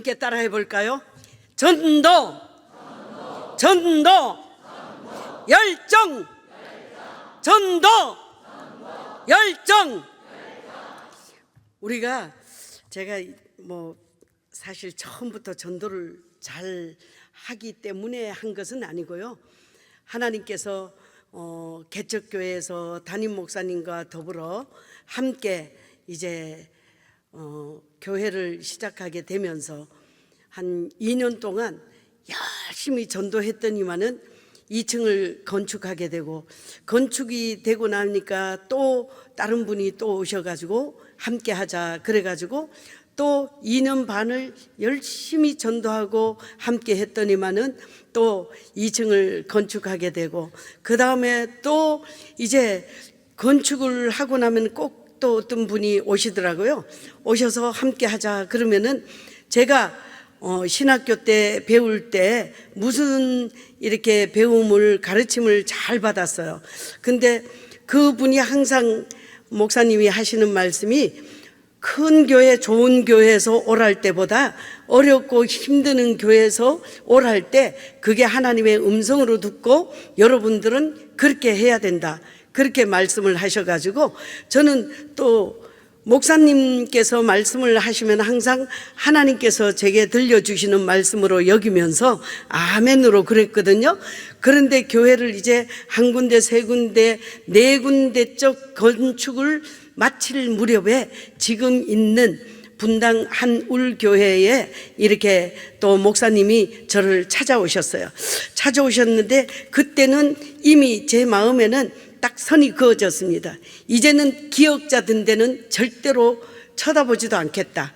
함께 따라해 볼까요? 전도, 전도, 열정, 전도, 열정. 우리가 제가 사실 처음부터 전도를 잘 하기 때문에 한 것은 아니고요. 하나님께서 개척교회에서 담임 목사님과 더불어 함께 이제 교회를 시작하게 되면서 한 2년 동안 열심히 전도했더니만은 2층을 건축하게 되고, 건축이 되고 나니까 또 다른 분이 또 오셔가지고 함께 하자 그래가지고 또 2년 반을 열심히 전도하고 함께 했더니만은 또 2층을 건축하게 되고, 그 다음에 또 이제 건축을 하고 나면 꼭 또 어떤 분이 오시더라고요. 오셔서 함께 하자 그러면은 제가 신학교 때 배울 때 무슨 이렇게 배움을 가르침을 잘 받았어요. 근데 그분이 항상 목사님이 하시는 말씀이, 큰 교회 좋은 교회에서 오랄 때보다 어렵고 힘드는 교회에서 오랄 때 그게 하나님의 음성으로 듣고 여러분들은 그렇게 해야 된다, 그렇게 말씀을 하셔가지고, 저는 또 목사님께서 말씀을 하시면 항상 하나님께서 제게 들려주시는 말씀으로 여기면서 아멘으로 그랬거든요. 그런데 교회를 이제 한 군데, 세 군데, 네 군데적 건축을 마칠 무렵에 지금 있는 분당 한울교회에 이렇게 또 목사님이 저를 찾아오셨어요. 찾아오셨는데 그때는 이미 제 마음에는 딱 선이 그어졌습니다. 이제는 기억자든 데는 절대로 쳐다보지도 않겠다.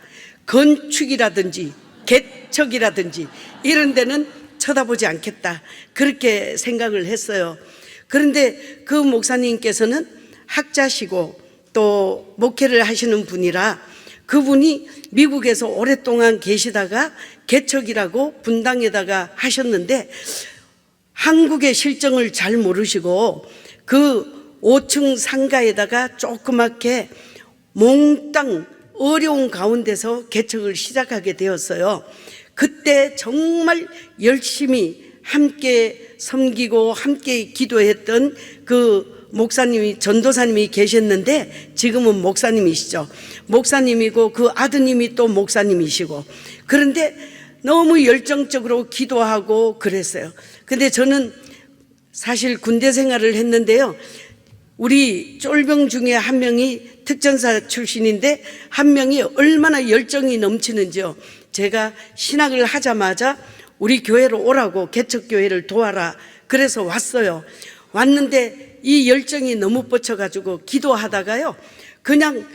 건축이라든지 개척이라든지 이런 데는 쳐다보지 않겠다, 그렇게 생각을 했어요. 그런데 그 목사님께서는 학자시고 또 목회를 하시는 분이라 그분이 미국에서 오랫동안 계시다가 개척이라고 분당에다가 하셨는데 한국의 실정을 잘 모르시고 그 5층 상가에다가 조그맣게 몽땅 어려운 가운데서 개척을 시작하게 되었어요. 그때 정말 열심히 함께 섬기고 함께 기도했던 그 목사님이, 전도사님이 계셨는데 지금은 목사님이시죠. 목사님이고 그 아드님이 또 목사님이시고, 그런데 너무 열정적으로 기도하고 그랬어요. 근데 저는 사실 군대 생활을 했는데요, 우리 쫄병 중에 한 명이 특전사 출신인데 한 명이 얼마나 열정이 넘치는지요. 제가 신학을 하자마자 우리 교회로 오라고, 개척교회를 도와라 그래서 왔어요. 왔는데 이 열정이 너무 뻗쳐가지고 기도하다가요, 그냥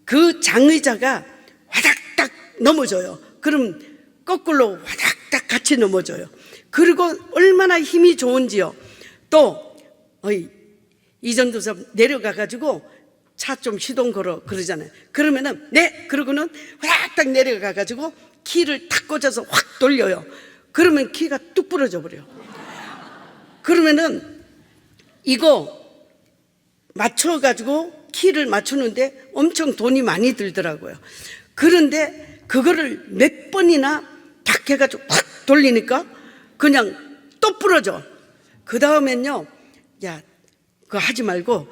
그 장의자가 와닥닥 넘어져요. 그럼 거꾸로 와닥닥 같이 넘어져요. 그리고 얼마나 힘이 좋은지요. 또 이전도사 내려가가지고 차 좀 시동 걸어 그러잖아요. 그러면은 네 그러고는 와닥닥 내려가가지고 키를 탁 꽂아서 확 돌려요. 그러면 키가 뚝 부러져 버려요. 그러면은 이거 맞춰가지고 키를 맞추는데 엄청 돈이 많이 들더라고요. 그런데 그거를 몇 번이나 탁 해가지고 확 돌리니까 그냥 또 부러져. 그 다음엔요, 야, 그거 하지 말고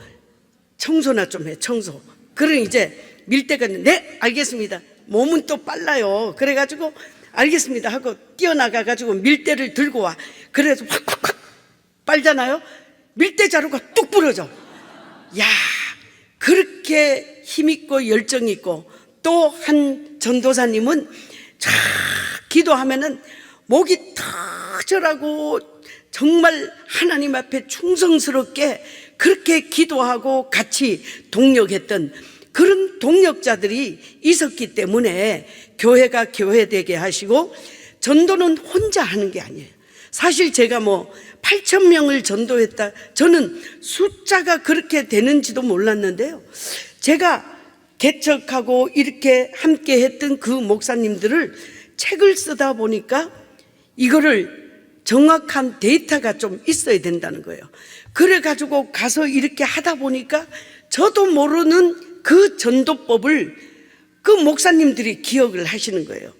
청소나 좀 해, 청소. 그러니 이제 밀대가, 네, 알겠습니다. 몸은 또 빨라요. 그래가지고 알겠습니다 하고 뛰어나가가지고 밀대를 들고 와. 그래서 확 빨잖아요. 밀대 자루가 뚝 부러져. 야, 그렇게 힘있고 열정있고, 또 한 전도사님은 쫙 기도하면은 목이 터져라고 정말 하나님 앞에 충성스럽게 그렇게 기도하고 같이 동력했던 그런 동력자들이 있었기 때문에 교회가 교회되게 하시고, 전도는 혼자 하는 게 아니에요. 사실 제가 8,000명을 전도했다, 저는 숫자가 그렇게 되는지도 몰랐는데요, 제가 개척하고 이렇게 함께 했던 그 목사님들을 책을 쓰다 보니까 이거를 정확한 데이터가 좀 있어야 된다는 거예요. 그래가지고 가서 이렇게 하다 보니까 저도 모르는 그 전도법을 그 목사님들이 기억을 하시는 거예요.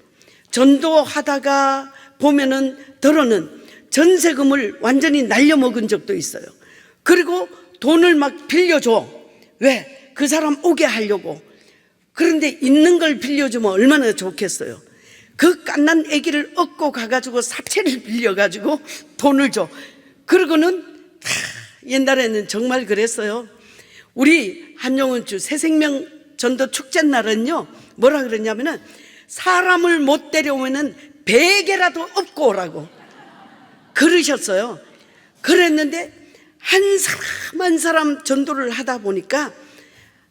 전도하다가 보면은 더러는 전세금을 완전히 날려먹은 적도 있어요. 그리고 돈을 막 빌려줘. 왜? 그 사람 오게 하려고. 그런데 있는 걸 빌려주면 얼마나 좋겠어요. 그 갓난 아기를 얻고 가가지고 사채를 빌려가지고 돈을 줘. 그러고는 옛날에는 정말 그랬어요. 우리 한용운주 새생명 전도 축제 날은요, 뭐라 그러냐면은 사람을 못 데려오면은 베개라도 업고 오라고 그러셨어요. 그랬는데 한 사람 한 사람 전도를 하다 보니까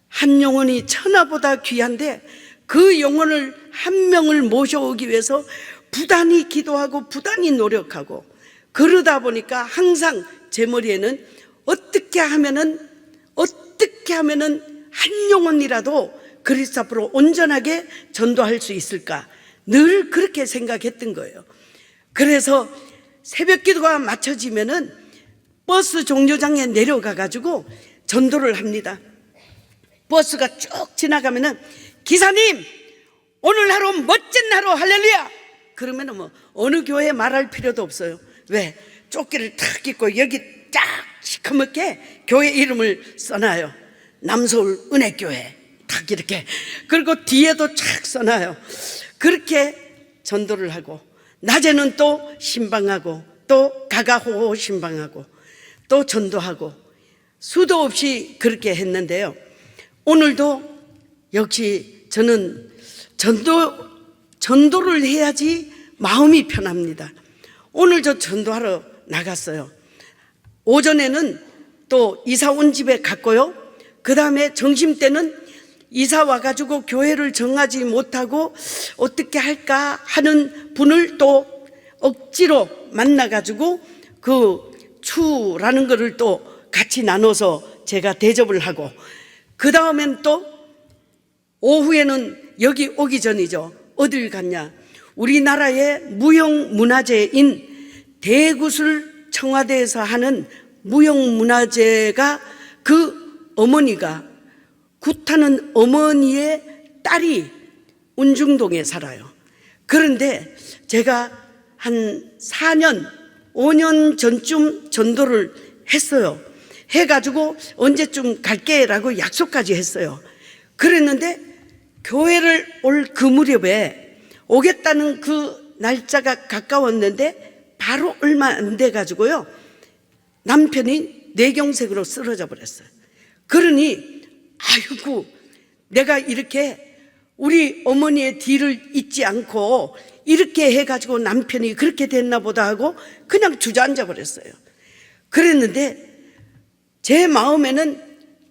한 영혼이 천하보다 귀한데 그 영혼을 한 명을 모셔오기 위해서 부단히 기도하고 부단히 노력하고 그러다 보니까 항상 제 머리에는 어떻게 하면은 한 영혼이라도 그리스도 앞으로 온전하게 전도할 수 있을까 늘 그렇게 생각했던 거예요. 그래서 새벽 기도가 맞춰지면은 버스 종료장에 내려가 가지고 전도를 합니다. 버스가 쭉 지나가면은 기사님 오늘 하루 멋진 하루 할렐루야 그러면은 뭐 어느 교회 말할 필요도 없어요. 왜? 조끼를 탁 입고 여기 딱 시커멓게 교회 이름을 써놔요. 남서울 은혜교회 딱 이렇게. 그리고 뒤에도 착 써놔요. 그렇게 전도를 하고 낮에는 또 신방하고 또 가가호호 신방하고 또 전도하고 수도 없이 그렇게 했는데요. 오늘도 역시 저는 전도를 해야지 마음이 편합니다. 오늘 저 전도하러 나갔어요. 오전에는 또 이사 온 집에 갔고요. 그 다음에 점심때는 이사 와가지고 교회를 정하지 못하고 어떻게 할까 하는 분을 또 억지로 만나가지고 그 추라는 거를 또 같이 나눠서 제가 대접을 하고 그 다음엔 또 오후에는 여기 오기 전이죠. 어딜 갔냐? 우리나라의 무형문화재인 대구술 청와대에서 하는 무형문화재가 그 어머니가 굿하는 어머니의 딸이 운중동에 살아요. 그런데 제가 한 4년, 5년 전쯤 전도를 했어요. 해가지고 언제쯤 갈게라고 약속까지 했어요. 그랬는데 교회를 올 그 무렵에 오겠다는 그 날짜가 가까웠는데 바로 얼마 안 돼가지고요. 남편이 뇌경색으로 쓰러져 버렸어요. 그러니 아이고 내가 이렇게 우리 어머니의 뒤를 잇지 않고 이렇게 해가지고 남편이 그렇게 됐나 보다 하고 그냥 주저앉아 버렸어요. 그랬는데 제 마음에는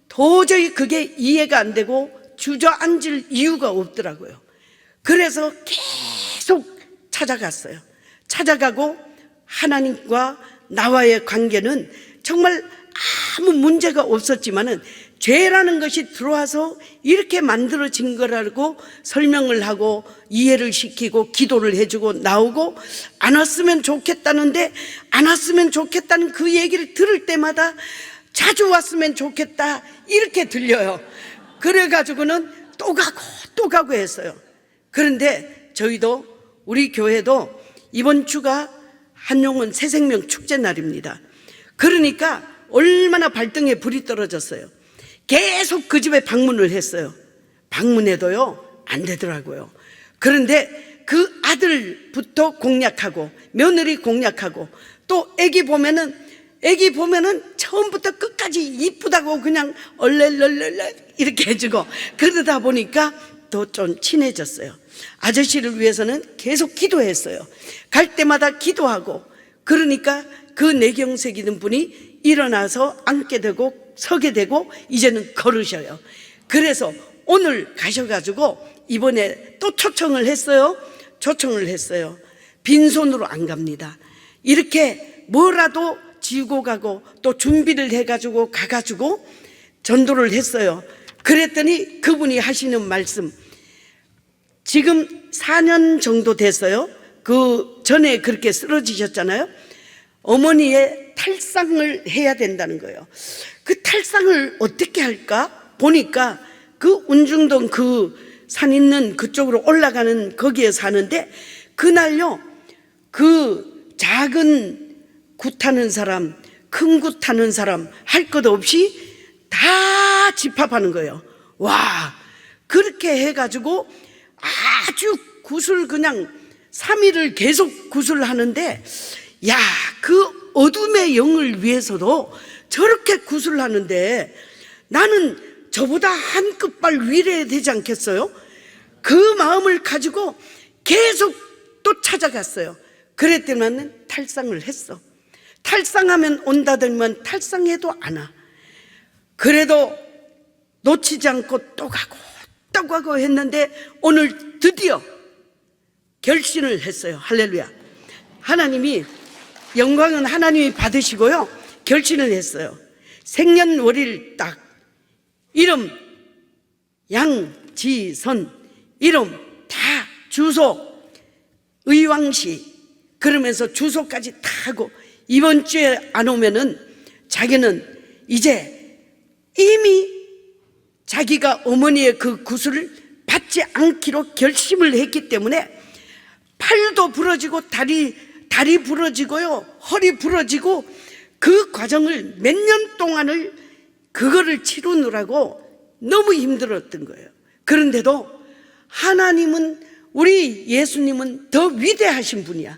도저히 그게 이해가 안 되고 주저앉을 이유가 없더라고요. 그래서 계속 찾아갔어요. 찾아가고 하나님과 나와의 관계는 정말 아무 문제가 없었지만은 죄라는 것이 들어와서 이렇게 만들어진 거라고 설명을 하고 이해를 시키고 기도를 해주고 나오고 안 왔으면 좋겠다는데 안 왔으면 좋겠다는 그 얘기를 들을 때마다 자주 왔으면 좋겠다 이렇게 들려요. 그래가지고는 또 가고 했어요. 그런데 저희도 우리 교회도 이번 주가 한용운 새생명 축제 날입니다. 그러니까 얼마나 발등에 불이 떨어졌어요. 계속 그 집에 방문을 했어요. 방문해도요 안 되더라고요. 그런데 그 아들부터 공략하고 며느리 공략하고 또 애기 보면은 처음부터 끝까지 이쁘다고 그냥 얼렐렐렐 이렇게 해주고 그러다 보니까 더 좀 친해졌어요. 아저씨를 위해서는 계속 기도했어요. 갈 때마다 기도하고 그러니까 그 뇌경색이던 분이 일어나서 앉게 되고 서게 되고 이제는 걸으셔요. 그래서 오늘 가셔가지고 이번에 또 초청을 했어요. 빈손으로 안 갑니다. 이렇게 뭐라도 지고 가고 또 준비를 해가지고 가가지고 전도를 했어요. 그랬더니 그분이 하시는 말씀, 지금 4년 정도 됐어요. 그 전에 그렇게 쓰러지셨잖아요. 어머니의 탈상을 해야 된다는 거예요. 그 탈상을 어떻게 할까? 보니까 그 운중동 그 산 있는 그쪽으로 올라가는 거기에 사는데 그날요, 그 작은 구 타는 사람, 큰 구 타는 사람 할 것 없이 다 집합하는 거예요. 와, 그렇게 해가지고 아주 굿을 그냥 3일을 계속 굿을 하는데, 야, 그 어둠의 영을 위해서도 저렇게 굿을 하는데 나는 저보다 한 끗발 위래야 되지 않겠어요? 그 마음을 가지고 계속 또 찾아갔어요. 그랬더니만 탈상을 했어. 탈상하면 온다더니만 탈상해도 안 와. 그래도 놓치지 않고 또 가고 했는데 오늘 드디어 결심을 했어요. 할렐루야. 하나님이, 영광은 하나님이 받으시고요, 결심을 했어요. 생년월일 딱, 이름 양지선, 이름 다 주소 의왕시, 그러면서 주소까지 다 하고, 이번 주에 안 오면은 자기는 이제 이미 자기가 어머니의 그 구슬을 받지 않기로 결심을 했기 때문에 팔도 부러지고 다리 부러지고요, 허리 부러지고, 그 과정을 몇 년 동안을 그거를 치르느라고 너무 힘들었던 거예요. 그런데도 하나님은, 우리 예수님은 더 위대하신 분이야.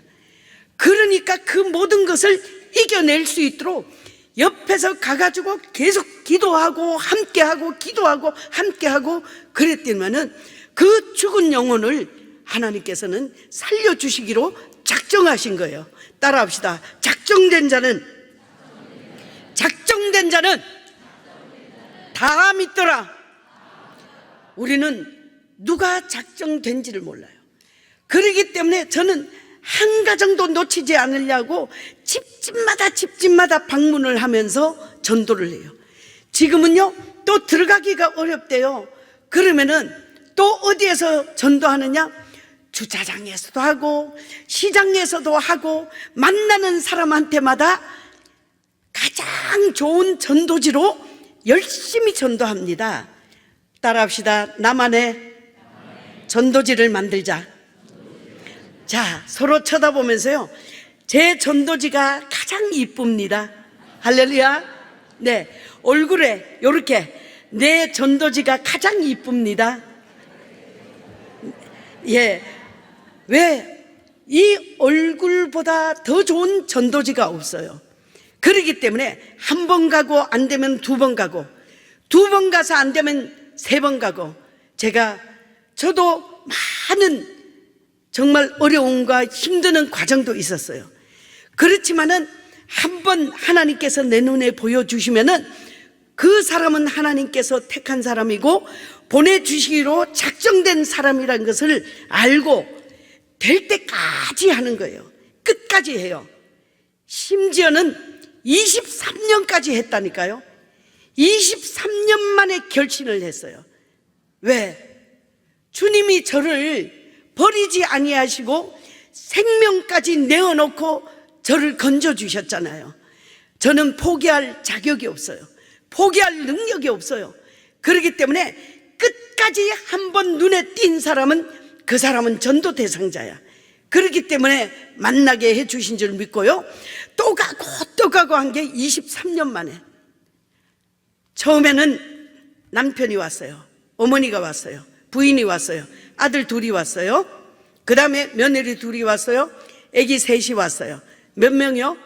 그러니까 그 모든 것을 이겨낼 수 있도록 옆에서 가가지고 계속 기도하고 함께하고 기도하고 함께하고 그랬더니만은 그 죽은 영혼을 하나님께서는 살려주시기로 작정하신 거예요. 따라합시다. 작정된 자는 다 믿더라. 우리는 누가 작정된지를 몰라요. 그렇기 때문에 저는 한 가정도 놓치지 않으려고 집집마다 방문을 하면서 전도를 해요. 지금은요, 또 들어가기가 어렵대요. 그러면은 또 어디에서 전도하느냐? 주차장에서도 하고 시장에서도 하고 만나는 사람한테마다 가장 좋은 전도지로 열심히 전도합니다. 따라합시다. 나만의 전도지를 만들자. 자, 서로 쳐다보면서요, 제 전도지가 가장 이쁩니다. 할렐루야. 네, 얼굴에 이렇게 내 전도지가 가장 이쁩니다. 예, 왜? 이 얼굴보다 더 좋은 전도지가 없어요. 그렇기 때문에 한 번 가고 안 되면 2번 가고, 2번 가서 안 되면 3번 가고, 저도 많은 정말 어려움과 힘드는 과정도 있었어요. 그렇지만은 한 번 하나님께서 내 눈에 보여주시면은 그 사람은 하나님께서 택한 사람이고 보내주시기로 작정된 사람이라는 것을 알고 될 때까지 하는 거예요. 끝까지 해요. 심지어는 23년까지 했다니까요. 23년 만에 결심을 했어요. 왜? 주님이 저를 버리지 아니하시고 생명까지 내어놓고 저를 건져주셨잖아요. 저는 포기할 자격이 없어요. 포기할 능력이 없어요. 그렇기 때문에 끝까지 한번 눈에 띈 사람은 그 사람은 전도 대상자야. 그렇기 때문에 만나게 해주신 줄 믿고요, 또 가고 한 게 23년 만에. 처음에는 남편이 왔어요. 어머니가 왔어요. 부인이 왔어요. 아들 2이 왔어요. 그 다음에 며느리 2이 왔어요. 애기 3이 왔어요. 몇 명이요?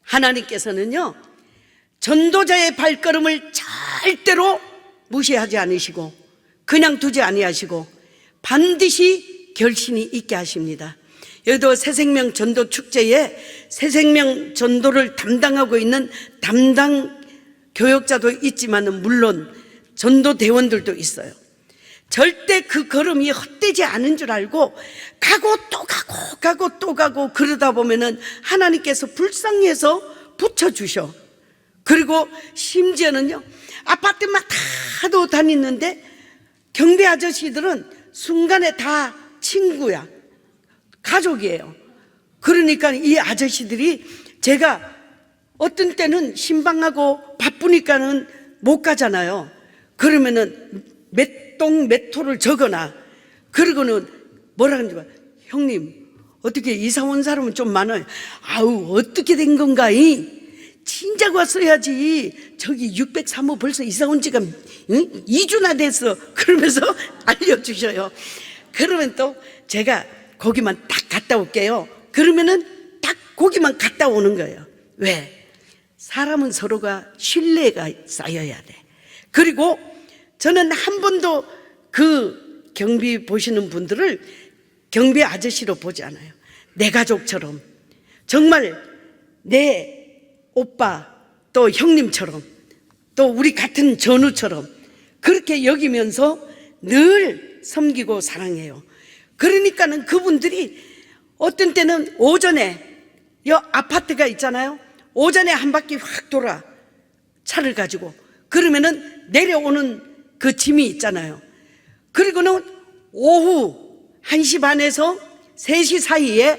하나님께서는요, 전도자의 발걸음을 절대로 무시하지 않으시고 그냥 두지 아니하시고 반드시 결심이 있게 하십니다. 여기도 새생명 전도 축제에 새생명 전도를 담당하고 있는 담당 교역자도 있지만은 물론 전도 대원들도 있어요. 절대 그 걸음이 헛되지 않은 줄 알고 가고 또 가고 그러다 보면은 하나님께서 불쌍해서 붙여주셔. 그리고 심지어는요, 아파트마다도 다니는데 경비 아저씨들은 순간에 다 친구야, 가족이에요. 그러니까 이 아저씨들이, 제가 어떤 때는 신방하고 바쁘니까는 못 가잖아요. 그러면은 몇 동 몇 호를 적어놔. 그리고는 뭐라 그러는지 봐. 형님, 어떻게 이사 온 사람은 좀 많아요. 아우, 어떻게 된 건가? 진작 왔어야지. 저기 603호 벌써 이사 온 지가 2주나 됐어. 그러면서 알려주셔요. 그러면 또 제가 거기만 딱 갔다 올게요. 그러면은 딱 거기만 갔다 오는 거예요. 왜? 사람은 서로가 신뢰가 쌓여야 돼. 그리고 저는 한 번도 그 경비 보시는 분들을 경비 아저씨로 보지 않아요. 내 가족처럼, 정말 내 오빠 또 형님처럼, 또 우리 같은 전우처럼 그렇게 여기면서 늘 섬기고 사랑해요. 그러니까는 그분들이 어떤 때는 오전에 여 아파트가 있잖아요. 오전에 한 바퀴 확 돌아, 차를 가지고. 그러면은 내려오는 그 짐이 있잖아요. 그리고는 오후 1시 반에서 3시 사이에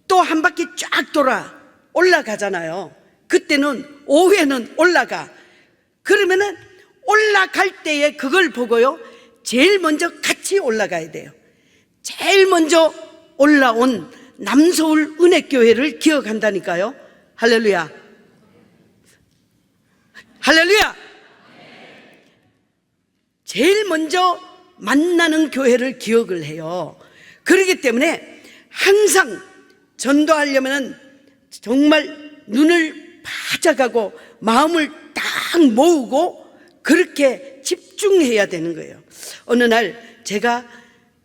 또 한 바퀴 쫙 돌아 올라가잖아요. 그때는 오후에는 올라가. 그러면은 올라갈 때에 그걸 보고요, 제일 먼저 같이 올라가야 돼요. 제일 먼저 올라온 남서울 은혜교회를 기억한다니까요. 할렐루야. 할렐루야. 제일 먼저 만나는 교회를 기억을 해요. 그렇기 때문에 항상 전도하려면 정말 눈을 바짝하고 마음을 딱 모으고 그렇게 집중해야 되는 거예요. 어느 날 제가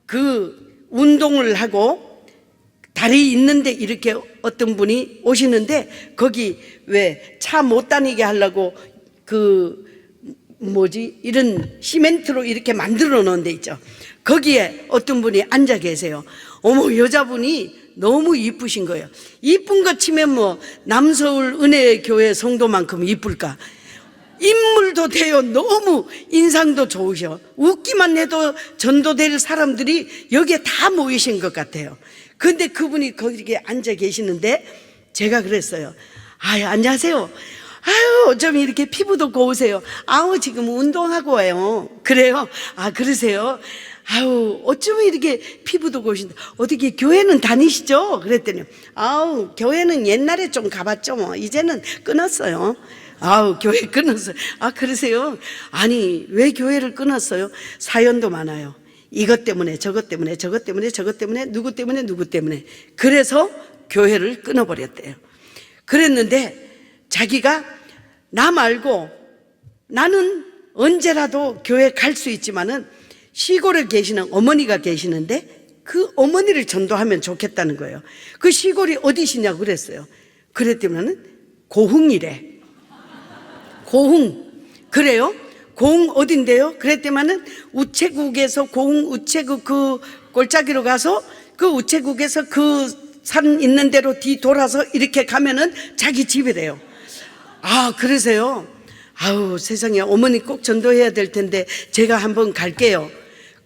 그 운동을 하고 다리 있는데 이렇게 어떤 분이 오시는데, 거기 왜 차 못 다니게 하려고 이런 시멘트로 이렇게 만들어 놓은 데 있죠. 거기에 어떤 분이 앉아 계세요. 어머, 여자분이 너무 이쁘신 거예요. 이쁜 거 치면 뭐 남서울 은혜교회 성도만큼 이쁠까? 인물도 돼요. 너무 인상도 좋으셔. 웃기만 해도 전도될 사람들이 여기에 다 모이신 것 같아요. 근데 그분이 거기에 앉아 계시는데 제가 그랬어요. 아유, 안녕하세요. 아유, 어쩜 이렇게 피부도 고우세요. 아우, 지금 운동하고 와요. 그래요? 아, 그러세요? 아우, 어쩌면 이렇게 피부도 고우신데 어떻게 교회는 다니시죠? 그랬더니 아우, 교회는 옛날에 좀 가봤죠. 뭐 이제는 끊었어요. 아우, 교회 끊었어요. 아, 그러세요? 아니, 왜 교회를 끊었어요? 사연도 많아요. 이것 때문에 저것 때문에 저것 때문에 저것 때문에 누구 때문에 누구 때문에. 그래서 교회를 끊어버렸대요. 그랬는데 자기가 나 말고 나는 언제라도 교회 갈 수 있지만은 시골에 계시는 어머니가 계시는데 그 어머니를 전도하면 좋겠다는 거예요. 그 시골이 어디시냐고 그랬어요. 그랬더니는 고흥이래. 고흥. 그래요? 고흥 어딘데요? 그랬더니는 우체국에서 고흥 우체국 그 골짜기로 가서 그 우체국에서 그 산 있는 대로 뒤 돌아서 이렇게 가면은 자기 집이래요. 아, 그러세요? 아우, 세상에, 어머니 꼭 전도해야 될 텐데 제가 한번 갈게요.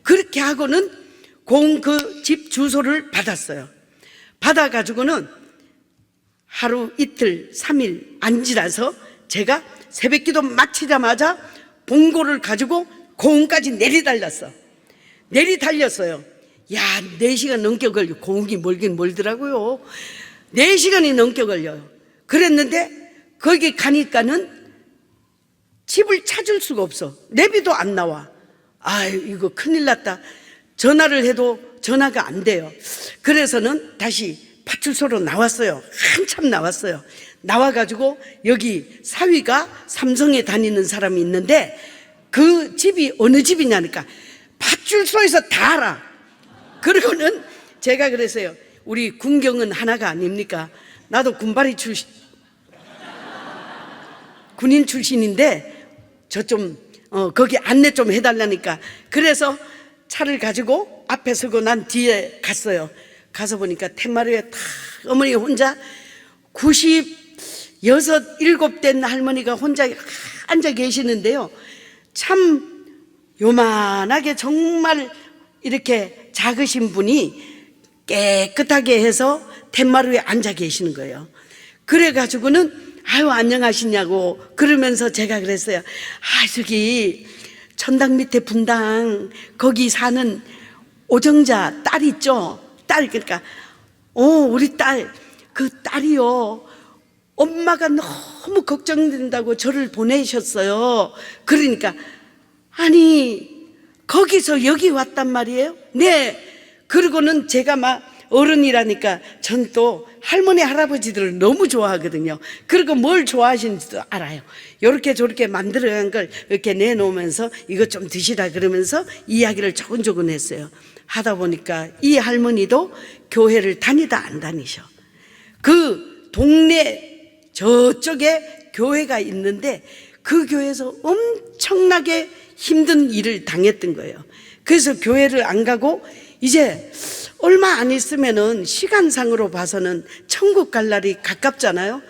그렇게 하고는 고흥 그 집 주소를 받았어요. 받아가지고는 하루 이틀 3일 안 지나서 제가 새벽기도 마치자마자 봉고를 가지고 고흥까지 내리달렸어요. 야, 4시간 넘게 걸려. 고흥이 멀긴 멀더라고요. 4시간이 넘게 걸려요. 그랬는데 거기 가니까는 집을 찾을 수가 없어. 내비도 안 나와. 아유, 이거 큰일 났다. 전화를 해도 전화가 안 돼요. 그래서는 다시 파출소로 나왔어요. 한참 나왔어요. 나와가지고 여기 사위가 삼성에 다니는 사람이 있는데 그 집이 어느 집이냐니까 파출소에서 다 알아. 그리고는 제가 그랬어요. 우리 군경은 하나가 아닙니까? 나도 군인 출신인데 저 좀 거기 안내 좀 해달라니까. 그래서 차를 가지고 앞에 서고 난 뒤에 갔어요. 가서 보니까 텐마루에 탁 어머니 혼자 96, 7 된 할머니가 혼자 앉아 계시는데요. 참 요만하게 정말 이렇게 작으신 분이 깨끗하게 해서 텐마루에 앉아 계시는 거예요. 그래가지고는 아유, 안녕하시냐고 그러면서 제가 그랬어요. 아, 저기 천당 밑에 분당 거기 사는 오정자 딸 있죠? 딸, 그러니까 우리 딸, 그 딸이요, 엄마가 너무 걱정된다고 저를 보내셨어요. 그러니까 아니 거기서 여기 왔단 말이에요? 네. 그리고는 제가 막 어른이라니까 전 또 할머니 할아버지들을 너무 좋아하거든요. 그리고 뭘 좋아하시는지도 알아요. 요렇게 저렇게 만들어간 걸 이렇게 내놓으면서 이것 좀 드시라 그러면서 이야기를 조근조근 했어요. 하다 보니까 이 할머니도 교회를 다니다 안 다니셔. 그 동네 저쪽에 교회가 있는데 그 교회에서 엄청나게 힘든 일을 당했던 거예요. 그래서 교회를 안 가고 이제 얼마 안 있으면은 시간상으로 봐서는 천국 갈 날이 가깝잖아요.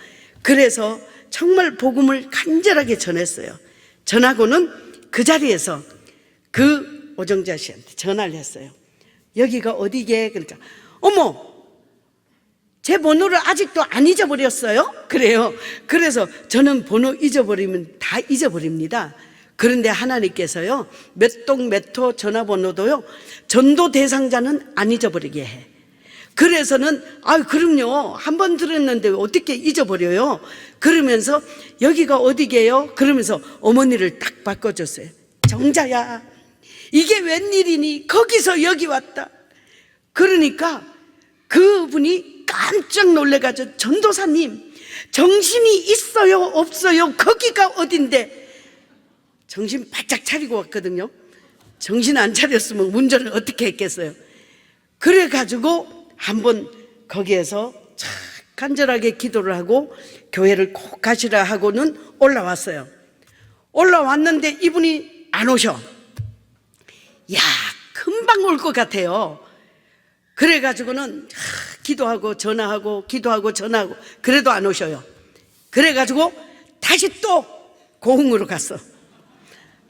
그래서 정말 복음을 간절하게 전했어요. 전하고는 그 자리에서 그 오정자 씨한테 전화를 했어요. 여기가 어디게? 그러니까 어머, 제 번호를 아직도 안 잊어버렸어요? 그래요. 그래서 저는 번호 잊어버리면 다 잊어버립니다. 그런데 하나님께서요, 몇 동 몇 호 전화번호도요, 전도 대상자는 안 잊어버리게 해. 그래서는 그럼요, 한 번 들었는데 어떻게 잊어버려요? 그러면서 여기가 어디게요? 그러면서 어머니를 딱 바꿔줬어요. 정자야, 이게 웬일이니? 거기서 여기 왔다. 그러니까 그분이 깜짝 놀래가지고, 전도사님 정신이 있어요 없어요? 거기가 어딘데? 정신 바짝 차리고 왔거든요. 정신 안 차렸으면 운전을 어떻게 했겠어요? 그래가지고 한번 거기에서 참 간절하게 기도를 하고 교회를 꼭 가시라 하고는 올라왔어요. 올라왔는데 이분이 안 오셔. 야, 금방 올 것 같아요. 그래가지고는 기도하고 전화하고 기도하고 전화하고 그래도 안 오셔요. 그래가지고 다시 또 고흥으로 갔어.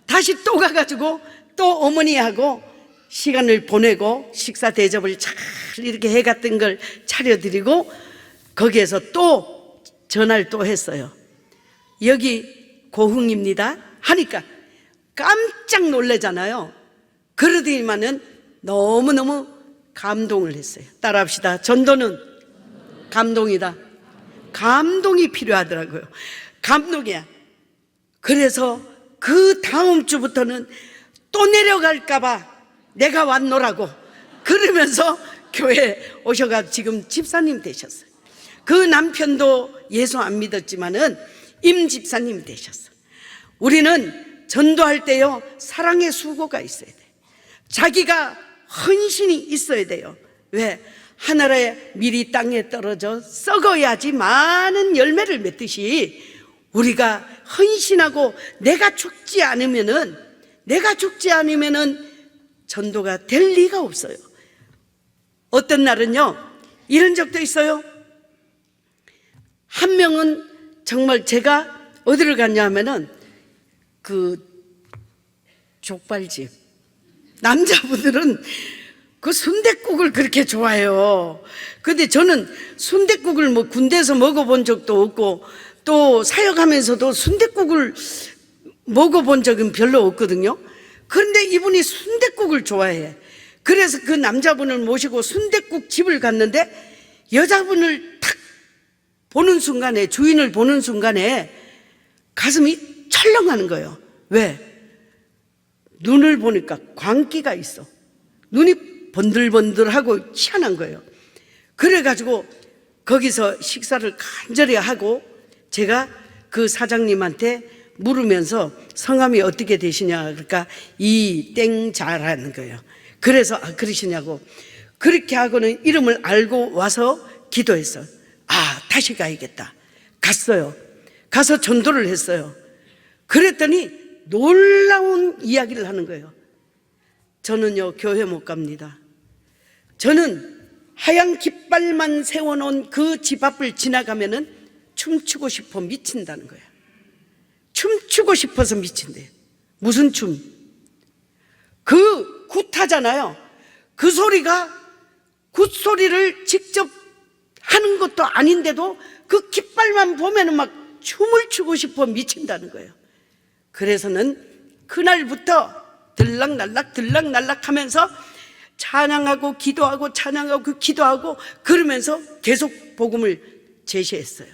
다시 또 가가지고 또 어머니하고 시간을 보내고 식사 대접을 잘 이렇게 해갔던 걸 차려드리고 거기에서 또 전화를 또 했어요. 여기 고흥입니다 하니까 깜짝 놀래잖아요. 그러더니만은 너무너무 감동을 했어요. 따라합시다. 전도는 감동이다. 감동이 필요하더라고요. 감동이야. 그래서 그 다음 주부터는 또 내려갈까봐 내가 왔노라고 그러면서 교회에 오셔가지고 지금 집사님 되셨어요. 그 남편도 예수 안 믿었지만은 임 집사님이 되셨어요. 우리는 전도할 때요, 사랑의 수고가 있어야 돼요. 자기가 헌신이 있어야 돼요. 왜? 하늘에 밀이 땅에 떨어져 썩어야지 많은 열매를 맺듯이 우리가 헌신하고 내가 죽지 않으면은 전도가 될 리가 없어요. 어떤 날은요, 이런 적도 있어요. 한 명은 정말 제가 어디를 갔냐 하면은 그 족발집, 남자분들은 그 순댓국을 그렇게 좋아해요. 근데 저는 순댓국을 뭐 군대에서 먹어본 적도 없고 또 사역하면서도 순댓국을 먹어본 적은 별로 없거든요. 그런데 이분이 순댓국을 좋아해. 그래서 그 남자분을 모시고 순댓국 집을 갔는데 여자분을 탁 보는 순간에, 주인을 보는 순간에 가슴이 철렁하는 거예요. 왜? 눈을 보니까 광기가 있어. 눈이 번들번들하고 희한한 거예요. 그래가지고 거기서 식사를 간절히 하고 제가 그 사장님한테 물으면서 성함이 어떻게 되시냐 그러니까 이땡자라는 거예요. 그래서 그러시냐고. 그렇게 하고는 이름을 알고 와서 기도했어요. 다시 가야겠다. 갔어요. 가서 전도를 했어요. 그랬더니 놀라운 이야기를 하는 거예요. 저는요, 교회 못 갑니다. 저는 하얀 깃발만 세워놓은 그 집 앞을 지나가면은 춤추고 싶어 미친다는 거예요. 춤추고 싶어서 미친대요. 무슨 춤? 그 굿하잖아요. 그 소리가 굿소리를 직접 하는 것도 아닌데도 그 깃발만 보면은 막 춤을 추고 싶어 미친다는 거예요. 그래서는 그날부터 들락날락 하면서 찬양하고 기도하고 찬양하고 기도하고 그러면서 계속 복음을 제시했어요.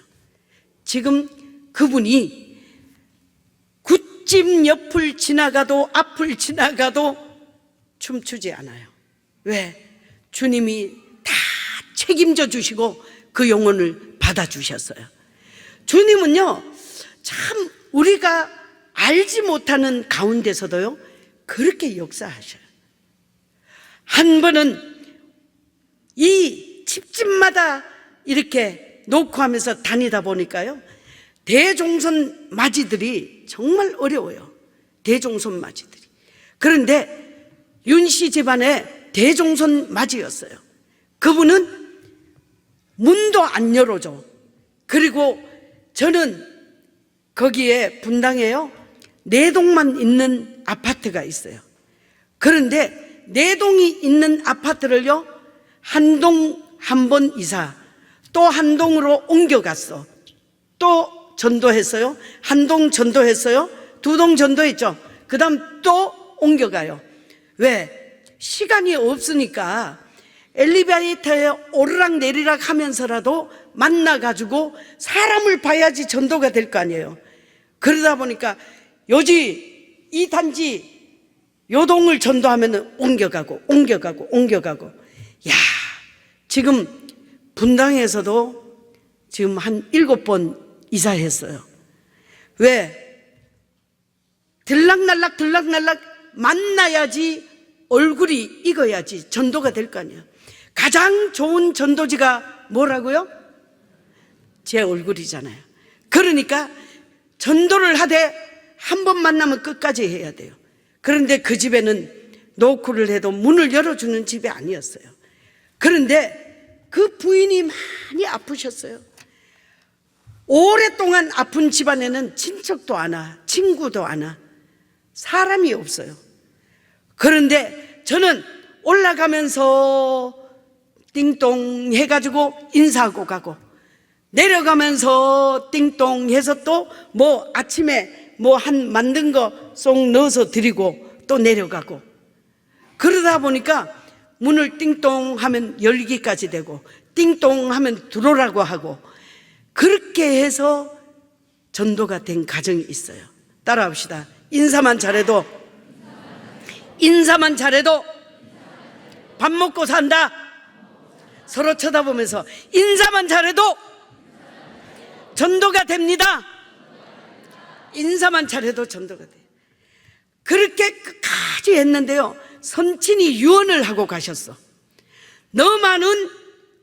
지금 그분이 굿집 옆을 지나가도 앞을 지나가도 춤추지 않아요. 왜? 주님이 다 책임져 주시고 그 영혼을 받아주셨어요. 주님은요, 참 우리가 알지 못하는 가운데서도요, 그렇게 역사하셔요. 한 번은 이 집집마다 이렇게 놓고 하면서 다니다 보니까요, 대종손 맞이들이 정말 어려워요. 대종손 맞이들이. 그런데 윤씨 집안에 대종손 맞이였어요. 그분은 문도 안 열어줘. 그리고 저는 거기에 분당에요, 4동만 있는 아파트가 있어요. 그런데 4동이 있는 아파트를요, 한 동 한 번 이사, 또 한 동으로 옮겨갔어. 또 전도했어요. 한 동 전도했어요. 2동 전도했죠. 그 다음 또 옮겨가요. 왜? 시간이 없으니까 엘리베이터에 오르락 내리락 하면서라도 만나가지고 사람을 봐야지 전도가 될 거 아니에요. 그러다 보니까 요지 이 단지 요동을 전도하면 옮겨가고 야, 지금 분당에서도 지금 한 7번 이사했어요. 왜? 들락날락 만나야지 얼굴이 익어야지 전도가 될 거 아니에요. 가장 좋은 전도지가 뭐라고요? 제 얼굴이잖아요. 그러니까 전도를 하되 한 번 만나면 끝까지 해야 돼요. 그런데 그 집에는 노크를 해도 문을 열어주는 집이 아니었어요. 그런데 그 부인이 많이 아프셨어요. 오랫동안 아픈 집안에는 친척도 안 와, 친구도 안 와, 사람이 없어요. 그런데 저는 올라가면서 띵동 해가지고 인사하고 가고, 내려가면서 띵동 해서 또 뭐 아침에 뭐 한 만든 거 쏙 넣어서 드리고 또 내려가고, 그러다 보니까 문을 띵동 하면 열기까지 되고 띵동 하면 들어오라고 하고, 그렇게 해서 전도가 된 가정이 있어요. 따라합시다. 인사만 잘해도 밥 먹고 산다. 서로 쳐다보면서 인사만 잘해도 전도가 됩니다. 인사만 잘해도 전도가 돼요. 그렇게 끝까지 했는데요, 선친이 유언을 하고 가셨어. 너만은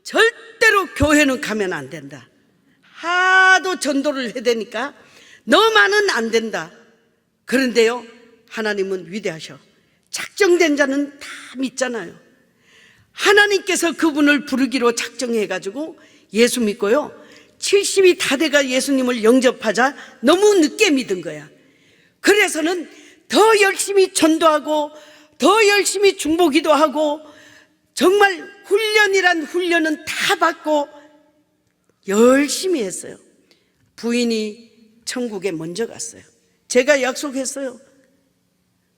절대로 교회는 가면 안 된다. 하도 전도를 해대니까 너만은 안 된다. 그런데요, 하나님은 위대하셔. 작정된 자는 다 믿잖아요. 하나님께서 그분을 부르기로 작정해가지고 예수 믿고요, 70이 다 돼가 예수님을 영접하자 너무 늦게 믿은 거야. 그래서는 더 열심히 전도하고 더 열심히 중보기도 하고, 정말 훈련이란 훈련은 다 받고 열심히 했어요. 부인이 천국에 먼저 갔어요. 제가 약속했어요.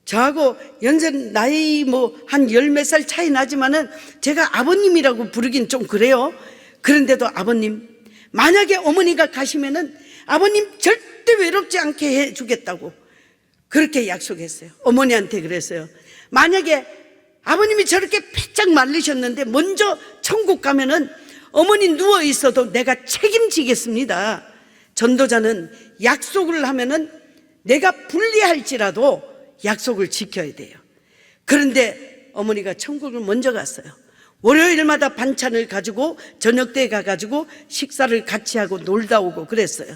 저하고 연세 나이 뭐 한 10몇 살 차이 나지만은 제가 아버님이라고 부르긴 좀 그래요. 그런데도 아버님, 만약에 어머니가 가시면은 아버님 절대 외롭지 않게 해주겠다고 그렇게 약속했어요. 어머니한테 그랬어요. 만약에 아버님이 저렇게 빼짝 말리셨는데 먼저 천국 가면은 어머니 누워 있어도 내가 책임지겠습니다. 전도자는 약속을 하면은 내가 불리할지라도 약속을 지켜야 돼요. 그런데 어머니가 천국을 먼저 갔어요. 월요일마다 반찬을 가지고 저녁 때 가가지고 식사를 같이 하고 놀다 오고 그랬어요.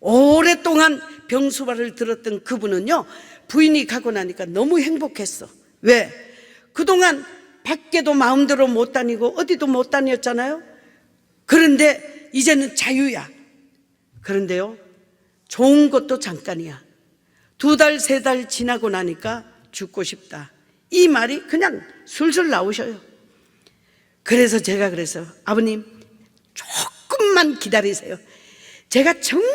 오랫동안 병수발을 들었던 그분은요, 부인이 가고 나니까 너무 행복했어. 왜? 그동안 밖에도 마음대로 못 다니고 어디도 못 다녔잖아요. 그런데 이제는 자유야. 그런데요, 좋은 것도 잠깐이야. 2달, 3달 지나고 나니까 죽고 싶다. 이 말이 그냥 술술 나오셔요. 그래서 제가 그래서 아버님 조금만 기다리세요. 제가 정말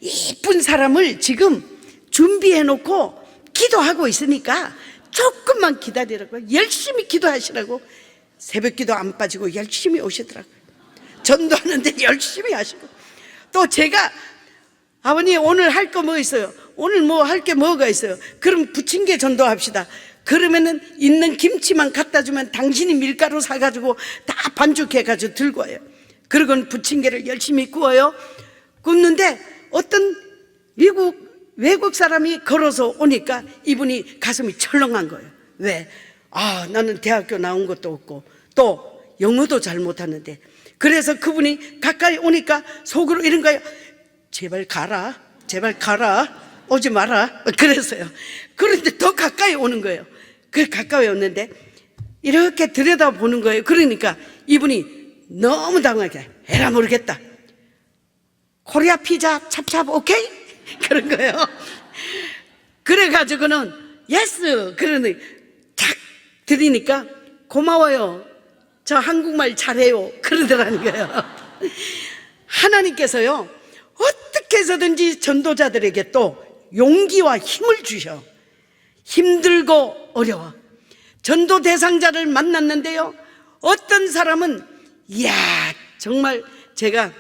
이쁜 사람을 지금 준비해 놓고 기도하고 있으니까 조금만 기다리라고, 열심히 기도하시라고. 새벽 기도 안 빠지고 열심히 오시더라고요. 전도하는데 열심히 하시고. 또 제가 아버님 오늘 할 거 뭐 있어요? 오늘 뭐 할 게 뭐가 있어요? 그럼 부침개 전도합시다. 그러면은 있는 김치만 갖다 주면 당신이 밀가루 사가지고 다 반죽해가지고 들고 와요. 그리고는 부침개를 열심히 구워요. 굽는데 어떤 외국 사람이 걸어서 오니까 이분이 가슴이 철렁한 거예요. 왜? 나는 대학교 나온 것도 없고 또 영어도 잘 못하는데. 그래서 그분이 가까이 오니까 속으로 이런 거예요. 제발 가라, 제발 가라, 오지 마라. 그랬어요. 그런데 더 가까이 오는 거예요. 그 가까이 오는데 이렇게 들여다보는 거예요. 그러니까 이분이 너무 당황하게, 에라 모르겠다, 코리아 피자 찹찹 오케이? 그런 거예요. 그래가지고는 예스 그러니 탁 드리니까 고마워요, 저 한국말 잘해요, 그러더라는 거예요. 하나님께서요 어떻게 해서든지 전도자들에게 또 용기와 힘을 주셔. 힘들고 어려워. 전도 대상자를 만났는데요, 어떤 사람은 이야 정말, 제가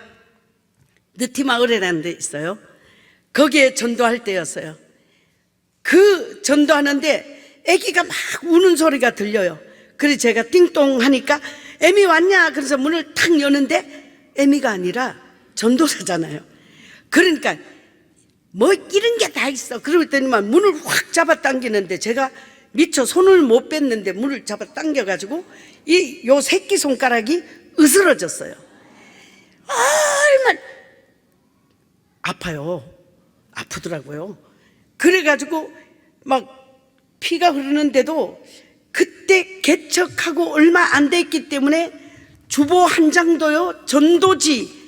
느티마을이라는 데 있어요. 거기에 전도할 때였어요. 그 전도하는데 아기가 막 우는 소리가 들려요. 그래서 제가 띵동 하니까 애미 왔냐? 그래서 문을 탁 여는데 애미가 아니라 전도사잖아요. 그러니까 뭐 이런 게 다 있어. 그러더니만 문을 확 잡아당기는데 제가 미처 손을 못 뺐는데 문을 잡아당겨가지고 요 새끼손가락이 으스러졌어요. 얼마나 아파요. 아프더라고요. 그래가지고 막 피가 흐르는데도 그때 개척하고 얼마 안 됐기 때문에 주보 한 장도요, 전도지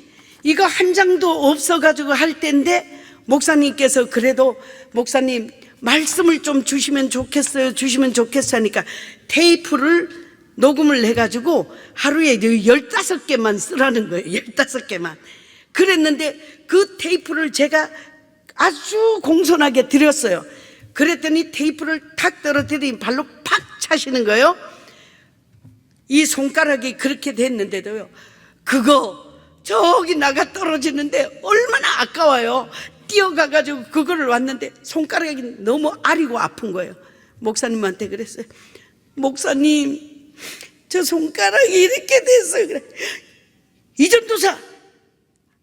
이거 한 장도 없어가지고 할 때인데 목사님께서 그래도 목사님 말씀을 좀 주시면 좋겠어요, 주시면 좋겠어요 하니까 테이프를 녹음을 해가지고 하루에 15개만 쓰라는 거예요. 15개만. 그랬는데 그 테이프를 제가 아주 공손하게 드렸어요. 그랬더니 테이프를 탁 떨어뜨리니 발로 팍 차시는 거예요. 이 손가락이 그렇게 됐는데도요, 그거 저기 나가 떨어지는데 얼마나 아까워요. 뛰어가가지고 그거를 왔는데 손가락이 너무 아리고 아픈 거예요. 목사님한테 그랬어요. 목사님, 저 손가락이 이렇게 됐어요. 그래. 이전도사,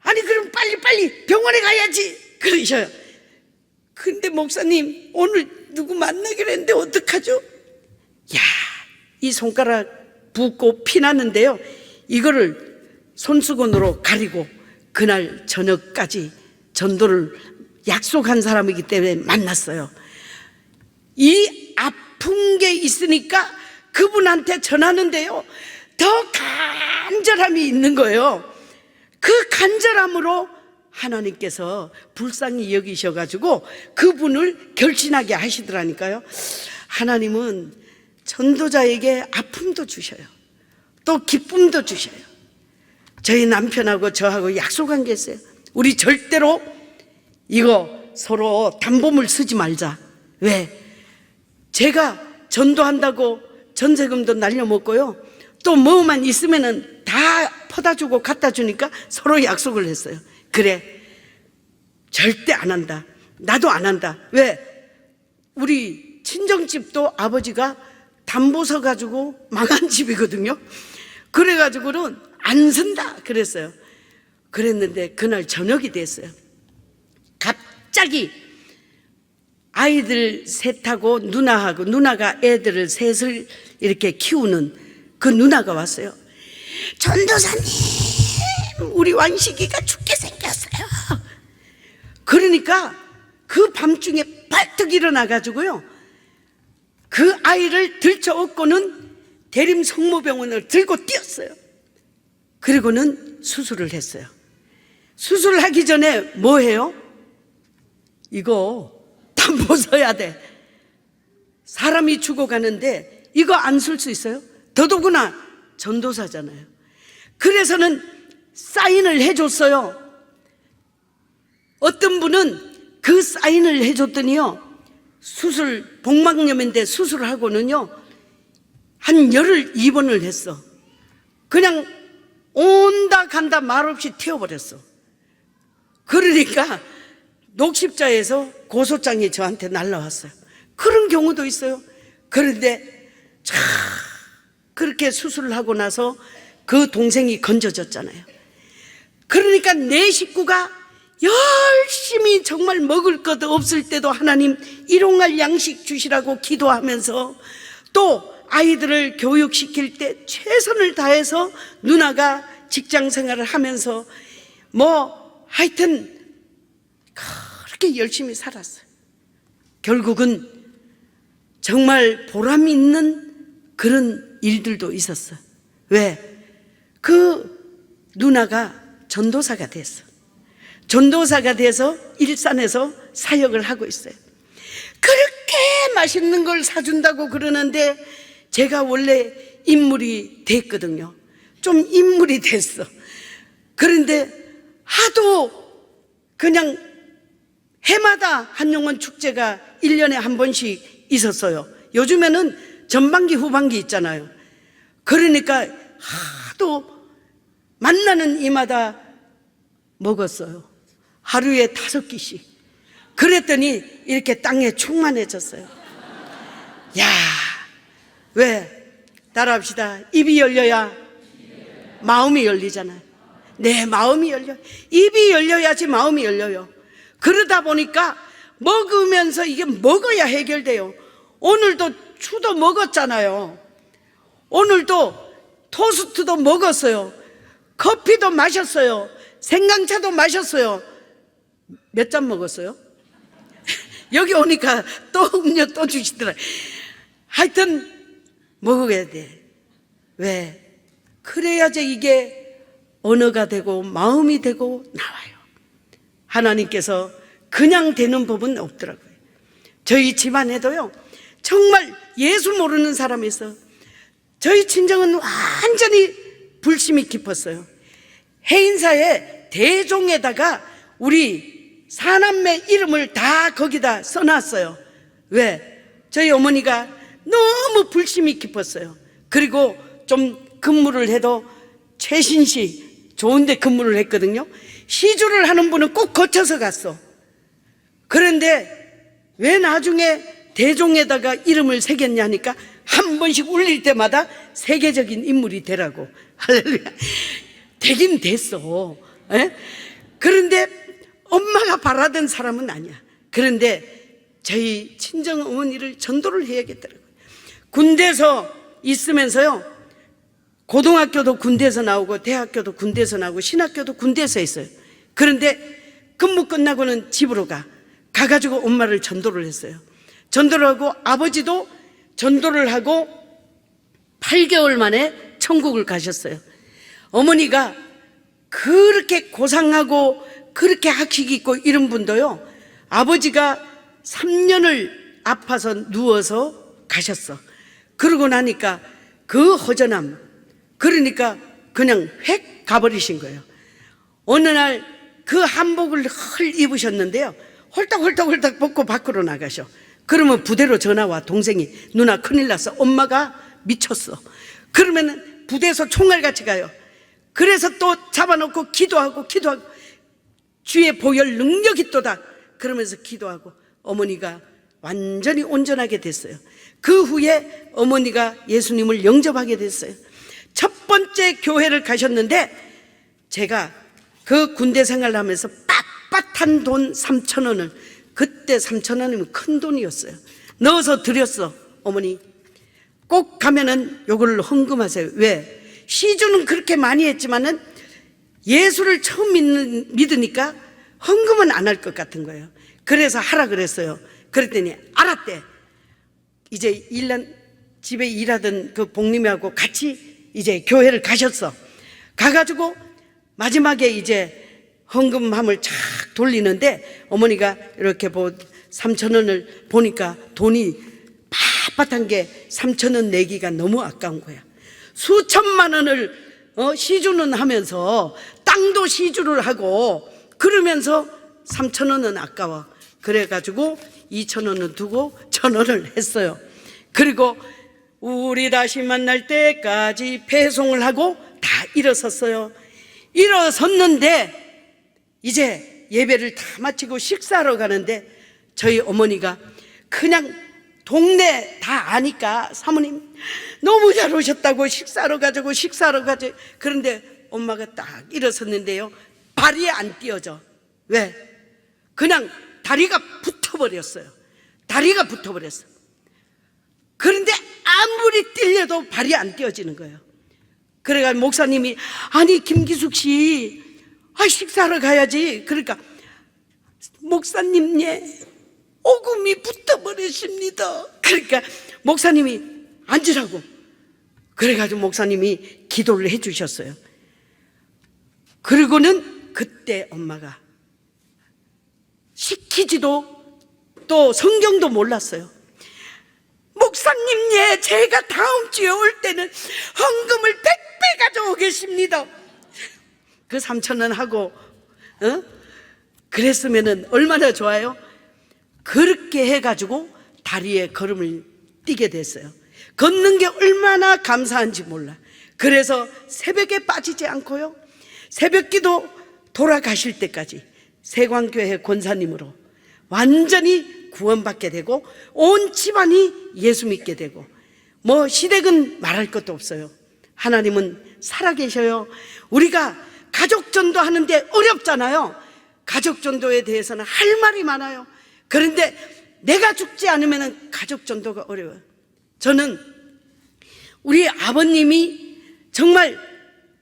아니 그럼 빨리 병원에 가야지 그러셔요. 근데 목사님 오늘 누구 만나기로 했는데 어떡하죠? 야, 이 손가락 붓고 피나는데요, 이거를 손수건으로 가리고 그날 저녁까지 전도를 약속한 사람이기 때문에 만났어요. 이 아픈 게 있으니까 그분한테 전하는데요, 더 간절함이 있는 거예요. 그 간절함으로 하나님께서 불쌍히 여기셔가지고 그분을 결신하게 하시더라니까요. 하나님은 전도자에게 아픔도 주셔요. 또 기쁨도 주셔요. 저희 남편하고 저하고 약속한 게 있어요. 우리 절대로 이거 서로 담보물 쓰지 말자. 왜? 제가 전도한다고 전세금도 날려먹고요, 또 뭐만 있으면은 다 퍼다 주고 갖다 주니까 서로 약속을 했어요. 그래, 절대 안 한다. 나도 안 한다. 왜? 우리 친정집도 아버지가 담보 서 가지고 망한 집이거든요. 그래가지고는 안 쓴다 그랬어요. 그랬는데 그날 저녁이 됐어요. 갑자기 아이들 셋하고 누나하고, 누나가 애들을 셋을 이렇게 키우는 그 누나가 왔어요. 전도사님, 우리 왕식이가 죽게 생겼어요. 그러니까 그 밤중에 발떡 일어나가지고요, 그 아이를 들쳐업고는 대림 성모병원을 들고 뛰었어요. 그리고는 수술을 했어요. 수술을 하기 전에 뭐 해요? 이거 담보 서야 돼. 사람이 죽어가는데 이거 안 쓸 수 있어요? 더더구나 전도사잖아요. 그래서는 사인을 해줬어요. 어떤 분은 그 사인을 해줬더니요, 복막염인데 수술하고는요, 한 열흘 입원을 했어. 그냥 온다 간다 말없이 튀어버렸어. 그러니까 녹십자에서 고소장이 저한테 날라왔어요. 그런 경우도 있어요. 그런데 그렇게 수술을 하고 나서 그 동생이 건져졌잖아요. 그러니까 내 식구가 열심히 정말 먹을 것 없을 때도 하나님 일용할 양식 주시라고 기도하면서, 또 아이들을 교육시킬 때 최선을 다해서 누나가 직장 생활을 하면서 하여튼 그렇게 열심히 살았어요. 결국은 정말 보람 있는 그런 일들도 있었어요. 왜? 그 누나가 전도사가 됐어. 전도사가 돼서 일산에서 사역을 하고 있어요. 그렇게 맛있는 걸 사준다고 그러는데 제가 원래 인물이 됐거든요. 좀 인물이 됐어. 그런데 하도 그냥 해마다 한용원 축제가 1년에 한 번씩 있었어요. 요즘에는 전반기 후반기 있잖아요. 그러니까 하도 만나는 이마다 먹었어요. 하루에 5끼씩. 그랬더니 이렇게 땅에 충만해졌어요. 야, 왜? 따라합시다. 입이 열려야 마음이 열리잖아요. 내 마음이 열려. 입이 열려야지 마음이 열려요. 그러다 보니까 먹으면서 이게 먹어야 해결돼요. 오늘도 추도 먹었잖아요. 오늘도 토스트도 먹었어요. 커피도 마셨어요. 생강차도 마셨어요. 몇 잔 먹었어요? 여기 오니까 또 음료 또 주시더라. 하여튼 먹어야 돼. 왜? 그래야지 이게 언어가 되고 마음이 되고 나와요. 하나님께서 그냥 되는 법은 없더라고요. 저희 집안에도요, 정말 예수 모르는 사람이 있어. 저희 친정은 완전히 불심이 깊었어요. 해인사에 대종에다가 우리 사남매 이름을 다 거기다 써놨어요. 왜? 저희 어머니가 너무 불심이 깊었어요. 그리고 좀 근무를 해도 최신시 좋은데 근무를 했거든요. 시주를 하는 분은 꼭 거쳐서 갔어. 그런데 왜 나중에 대종에다가 이름을 새겼냐 하니까 한 번씩 울릴 때마다 세계적인 인물이 되라고. 할렐루야. 되긴 됐어. 에? 그런데 엄마가 바라던 사람은 아니야. 그런데 저희 친정 어머니를 전도를 해야겠더라고요. 군대에서 있으면서요, 고등학교도 군대에서 나오고 대학교도 군대에서 나오고 신학교도 군대에서 했어요. 그런데 근무 끝나고는 집으로 가가지고 엄마를 전도를 했어요. 전도를 하고 아버지도 전도를 하고 8개월 만에 천국을 가셨어요. 어머니가 그렇게 고상하고 그렇게 학식 있고 이런 분도요, 아버지가 3년을 아파서 누워서 가셨어. 그러고 나니까 그 허전함, 그러니까 그냥 획 가버리신 거예요. 어느 날 그 한복을 헐 입으셨는데요, 홀딱홀딱 벗고 밖으로 나가셔. 그러면 부대로 전화와. 동생이 누나 큰일 났어. 엄마가 미쳤어. 그러면 부대에서 총알같이 가요. 그래서 또 잡아놓고 기도하고 주의 보혈 능력이 있도다 그러면서 기도하고 어머니가 완전히 온전하게 됐어요. 그 후에 어머니가 예수님을 영접하게 됐어요. 첫 번째 교회를 가셨는데 제가 그 군대 생활을 하면서 빳빳한 돈 3,000원을, 그때 3,000원이면 큰 돈이었어요. 넣어서 드렸어. 어머니 꼭 가면은 요걸 헌금하세요. 왜? 시주는 그렇게 많이 했지만은 예수를 처음 믿으니까 헌금은 안 할 것 같은 거예요. 그래서 하라 그랬어요. 그랬더니 알았대. 이제 1년 집에 일하던 그 복님하고 같이 이제 교회를 가셨어. 가가지고 마지막에 이제 헌금함을 착 돌리는데 어머니가 이렇게 3,000원을 보니까 돈이 빳빳한 게 3,000원 내기가 너무 아까운 거야. 수천만 원을 시주는 하면서 땅도 시주를 하고 그러면서 3,000원은 아까워. 그래가지고 2,000원은 두고 1,000원을 했어요. 그리고 우리 다시 만날 때까지 배송을 하고 다 일어섰어요. 일어섰는데 이제 예배를 다 마치고 식사하러 가는데 저희 어머니가 그냥 동네 다 아니까 사모님 너무 잘 오셨다고 식사하러 가자고 식사하러 가자. 그런데 엄마가 딱 일어섰는데요, 발이 안 띄어져. 왜? 그냥 다리가 붙어버렸어요. 다리가 붙어버렸어. 그런데 아무리 뛸려도 발이 안 띄어지는 거예요. 그래가지고 목사님이 아니 김기숙 씨 식사하러 가야지. 그러니까 목사님 오금이 붙어버리십니다. 그러니까 목사님이 앉으라고. 그래가지고 목사님이 기도를 해주셨어요. 그리고는 그때 엄마가 시키지도 또 성경도 몰랐어요. 목사님 제가 다음 주에 올 때는 헌금을 100배 가져오겠습니다. 그 3,000원 하고 그랬으면 얼마나 좋아요. 그렇게 해가지고 다리에 걸음을 뛰게 됐어요. 걷는 게 얼마나 감사한지 몰라. 그래서 새벽에 빠지지 않고요, 새벽기도 돌아가실 때까지 세광교회 권사님으로 완전히 구원받게 되고 온 집안이 예수 믿게 되고, 뭐 시댁은 말할 것도 없어요. 하나님은 살아계셔요. 우리가 가족전도 하는데 어렵잖아요. 가족전도에 대해서는 할 말이 많아요. 그런데 내가 죽지 않으면 가족전도가 어려워요. 저는 우리 아버님이 정말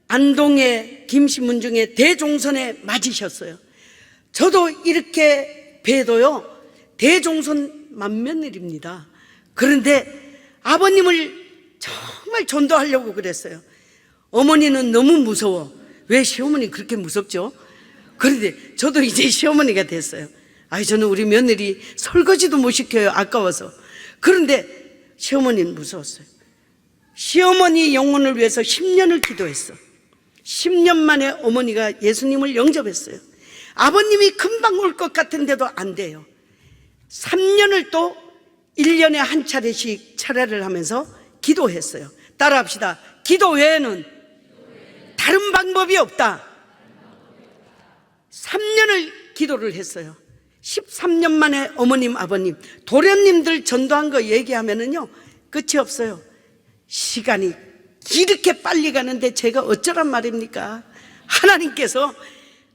안동의 김씨문중의 대종선에 맞으셨어요. 저도 이렇게 뵈도요, 대종선 맏며느리입니다. 그런데 아버님을 정말 전도하려고 그랬어요. 어머니는 너무 무서워. 왜 시어머니 그렇게 무섭죠? 그런데 저도 이제 시어머니가 됐어요. 저는 우리 며느리 설거지도 못 시켜요, 아까워서. 그런데 시어머니는 무서웠어요. 시어머니 영혼을 위해서 10년을 기도했어. 10년 만에 어머니가 예수님을 영접했어요. 아버님이 금방 올 것 같은데도 안 돼요. 3년을 또 1년에 한 차례씩 철회를 하면서 기도했어요. 따라합시다. 기도 외에는 다른 방법이 없다. 3년을 기도를 했어요. 13년 만에 어머님, 아버님, 도련님들 전도한 거 얘기하면은요, 끝이 없어요. 시간이 이렇게 빨리 가는데 제가 어쩌란 말입니까? 하나님께서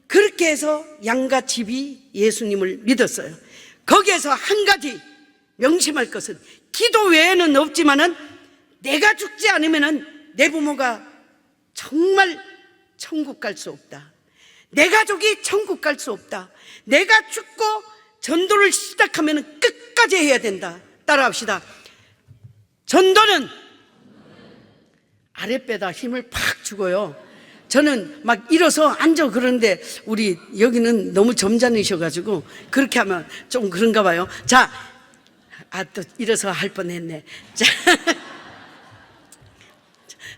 그렇게 해서 양가 집이 예수님을 믿었어요. 거기에서 한 가지 명심할 것은, 기도 외에는 없지만은 내가 죽지 않으면은 내 부모가 정말 천국 갈 수 없다. 내 가족이 천국 갈 수 없다. 내가 죽고 전도를 시작하면 끝까지 해야 된다. 따라합시다. 전도는 아랫배다 힘을 팍 주고요. 저는 막 일어서 앉아 그러는데 우리 여기는 너무 점잖으셔가지고 그렇게 하면 좀 그런가 봐요. 자, 또 일어서 할 뻔했네. 자,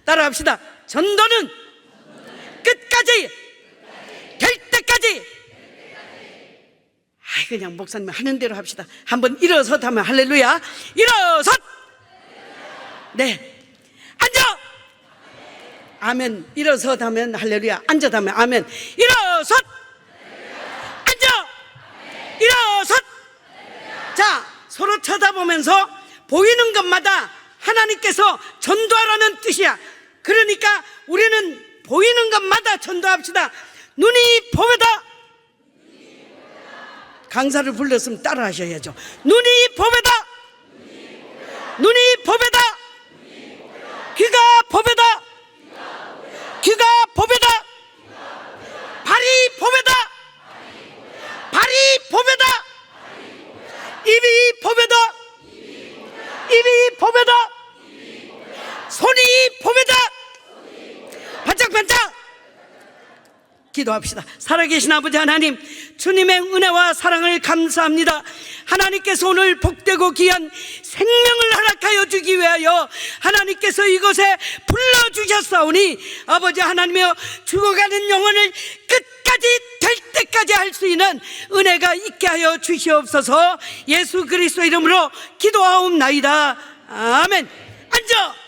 따라합시다. 전도는 끝까지 될 때까지. 그냥 목사님 하는 대로 합시다. 한번 일어섰 하면 할렐루야. 일어섰. 네. 앉아. 아멘. 일어섰 하면 할렐루야. 앉아 하면 아멘. 일어섰. 앉아. 일어섰. 자, 서로 쳐다보면서 보이는 것마다 하나님께서 전도하라는 뜻이야. 그러니까 우리는 보이는 것마다 전도합시다. 눈이 보배다. 강사를 불렀으면 따라 하셔야죠. 눈이 보배다. 눈이 보배다. 귀가 보배다. 귀가 보배다. 발이 보배다. 발이 보배다. 입이 보배다. 입이 보배다. 손이 보배다. 반짝반짝. 기도합시다. 살아계신 아버지 하나님, 주님의 은혜와 사랑을 감사합니다. 하나님께서 오늘 복되고 귀한 생명을 허락하여 주기 위하여 하나님께서 이곳에 불러주셨사오니 아버지 하나님이여, 죽어가는 영혼을 끝까지 될 때까지 할 수 있는 은혜가 있게 하여 주시옵소서. 예수 그리스도 이름으로 기도하옵나이다. 아멘. 앉아.